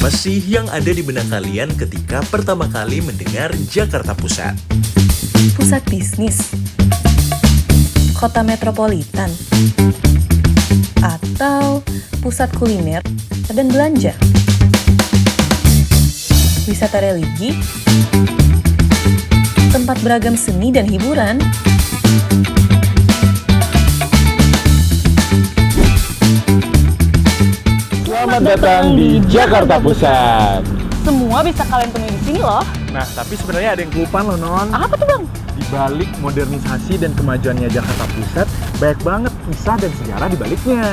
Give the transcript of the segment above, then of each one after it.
Apa sih yang ada di benak kalian ketika pertama kali mendengar Jakarta Pusat? Pusat bisnis, kota metropolitan, atau pusat kuliner dan belanja, wisata religi, tempat beragam seni dan hiburan. Selamat datang di Jakarta Pusat. Semua bisa kalian temui di sini loh. Nah, tapi sebenarnya ada yang kelupaan loh, Non. Apa tuh, Bang? Di balik modernisasi dan kemajuannya Jakarta Pusat, banyak banget kisah dan sejarah di baliknya.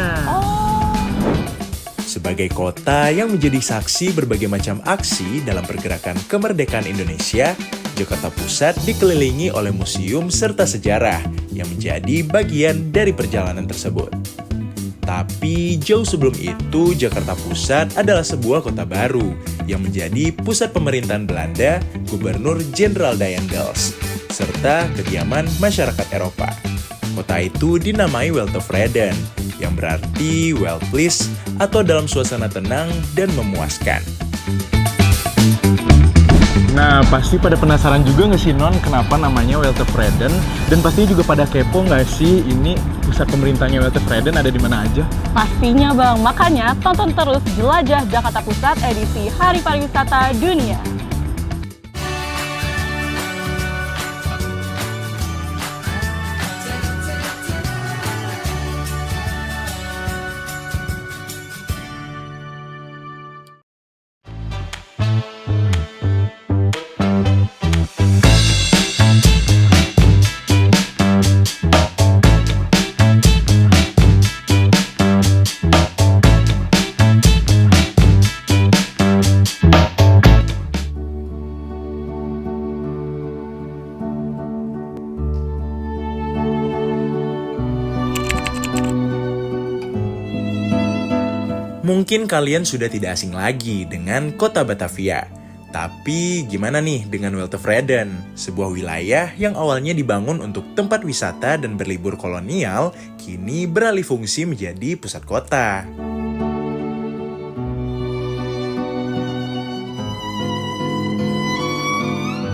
Sebagai kota yang menjadi saksi berbagai macam aksi dalam pergerakan kemerdekaan Indonesia, Jakarta Pusat dikelilingi oleh museum serta sejarah yang menjadi bagian dari perjalanan tersebut. Tapi jauh sebelum itu, Jakarta Pusat adalah sebuah kota baru yang menjadi pusat pemerintahan Belanda, Gubernur Jenderal Daendels, serta kediaman masyarakat Eropa. Kota itu dinamai Weltevreden, yang berarti well pleased atau dalam suasana tenang dan memuaskan. Nah, pasti pada penasaran juga nggak sih, Non, kenapa namanya Weltevreden? Dan pastinya juga pada kepo nggak sih, ini pusat pemerintahnya Weltevreden ada di mana aja? Pastinya, Bang. Makanya tonton terus Jelajah Jakarta Pusat edisi Hari Pariwisata Dunia. Mungkin kalian sudah tidak asing lagi dengan kota Batavia. Tapi gimana nih dengan Weltevreden? Sebuah wilayah yang awalnya dibangun untuk tempat wisata dan berlibur kolonial, kini beralih fungsi menjadi pusat kota.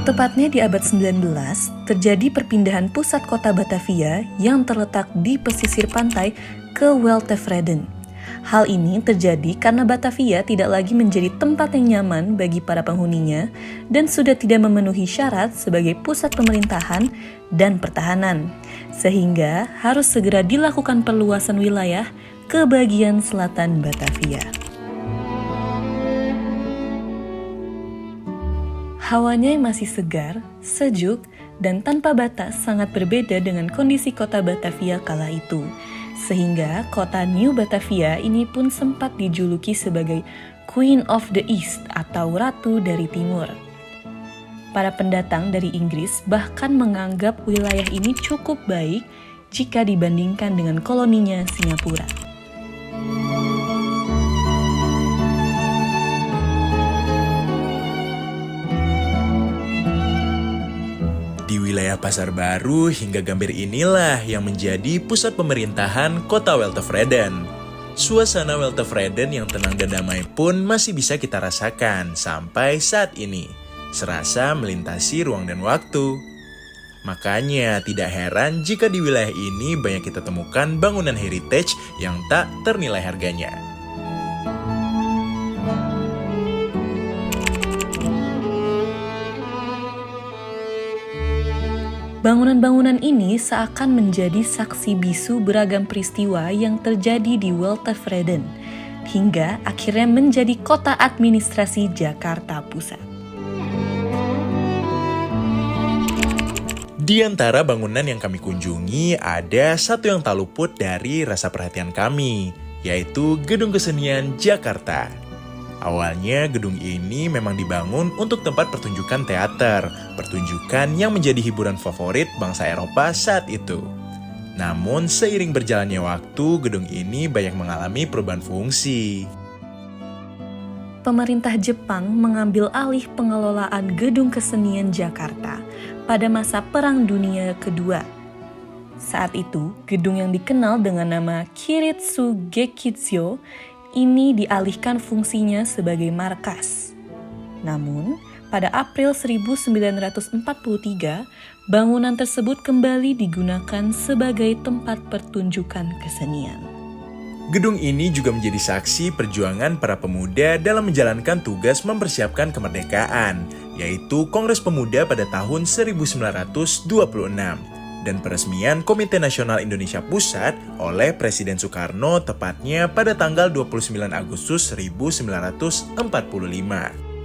Tepatnya di abad 19, terjadi perpindahan pusat kota Batavia yang terletak di pesisir pantai ke Weltevreden. Hal ini terjadi karena Batavia tidak lagi menjadi tempat yang nyaman bagi para penghuninya dan sudah tidak memenuhi syarat sebagai pusat pemerintahan dan pertahanan, sehingga harus segera dilakukan perluasan wilayah ke bagian selatan Batavia. Hawanya yang masih segar, sejuk, dan tanpa batas sangat berbeda dengan kondisi kota Batavia kala itu. Sehingga kota New Batavia ini pun sempat dijuluki sebagai Queen of the East atau Ratu dari Timur. Para pendatang dari Inggris bahkan menganggap wilayah ini cukup baik jika dibandingkan dengan koloninya Singapura. Di wilayah Pasar Baru hingga Gambir inilah yang menjadi pusat pemerintahan kota Weltevreden. Suasana Weltevreden yang tenang dan damai pun masih bisa kita rasakan sampai saat ini, serasa melintasi ruang dan waktu. Makanya tidak heran jika di wilayah ini banyak kita temukan bangunan heritage yang tak ternilai harganya. Bangunan-bangunan ini seakan menjadi saksi bisu beragam peristiwa yang terjadi di Weltevreden, hingga akhirnya menjadi kota administrasi Jakarta Pusat. Di antara bangunan yang kami kunjungi, ada satu yang tak luput dari rasa perhatian kami, yaitu Gedung Kesenian Jakarta. Awalnya gedung ini memang dibangun untuk tempat pertunjukan teater, pertunjukan yang menjadi hiburan favorit bangsa Eropa saat itu. Namun seiring berjalannya waktu, gedung ini banyak mengalami perubahan fungsi. Pemerintah Jepang mengambil alih pengelolaan Gedung Kesenian Jakarta pada masa Perang Dunia Kedua. Saat itu, gedung yang dikenal dengan nama Kiritsu Gekkitsu ini dialihkan fungsinya sebagai markas. Namun, pada April 1943, bangunan tersebut kembali digunakan sebagai tempat pertunjukan kesenian. Gedung ini juga menjadi saksi perjuangan para pemuda dalam menjalankan tugas mempersiapkan kemerdekaan, yaitu Kongres Pemuda pada tahun 1926. Dan peresmian Komite Nasional Indonesia Pusat oleh Presiden Soekarno tepatnya pada tanggal 29 Agustus 1945.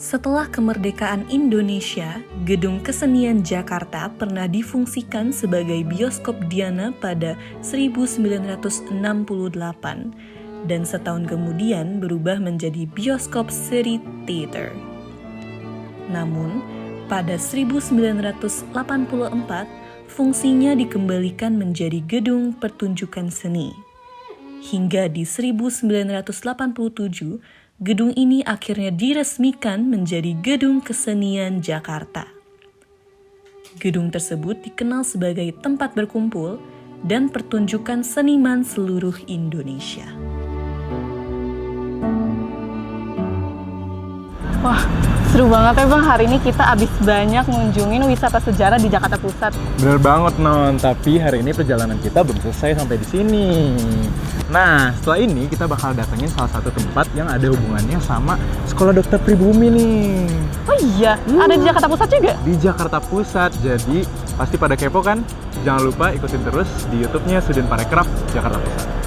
Setelah kemerdekaan Indonesia, Gedung Kesenian Jakarta pernah difungsikan sebagai bioskop Diana pada 1968 dan setahun kemudian berubah menjadi bioskop City Theater. Namun, pada 1984, fungsinya dikembalikan menjadi gedung pertunjukan seni. Hingga di 1987, gedung ini akhirnya diresmikan menjadi Gedung Kesenian Jakarta. Gedung tersebut dikenal sebagai tempat berkumpul dan pertunjukan seniman seluruh Indonesia. Wah, seru banget ya Bang, hari ini kita abis banyak ngunjungin wisata sejarah di Jakarta Pusat. Bener banget Non, tapi hari ini perjalanan kita belum selesai sampai di sini. Nah, setelah ini kita bakal datengin salah satu tempat yang ada hubungannya sama Sekolah Dokter Pribumi nih. Oh iya, ada di Jakarta Pusat juga? Di Jakarta Pusat, jadi pasti pada kepo kan? Jangan lupa ikutin terus di YouTube-nya Sudin Parekraf Jakarta Pusat.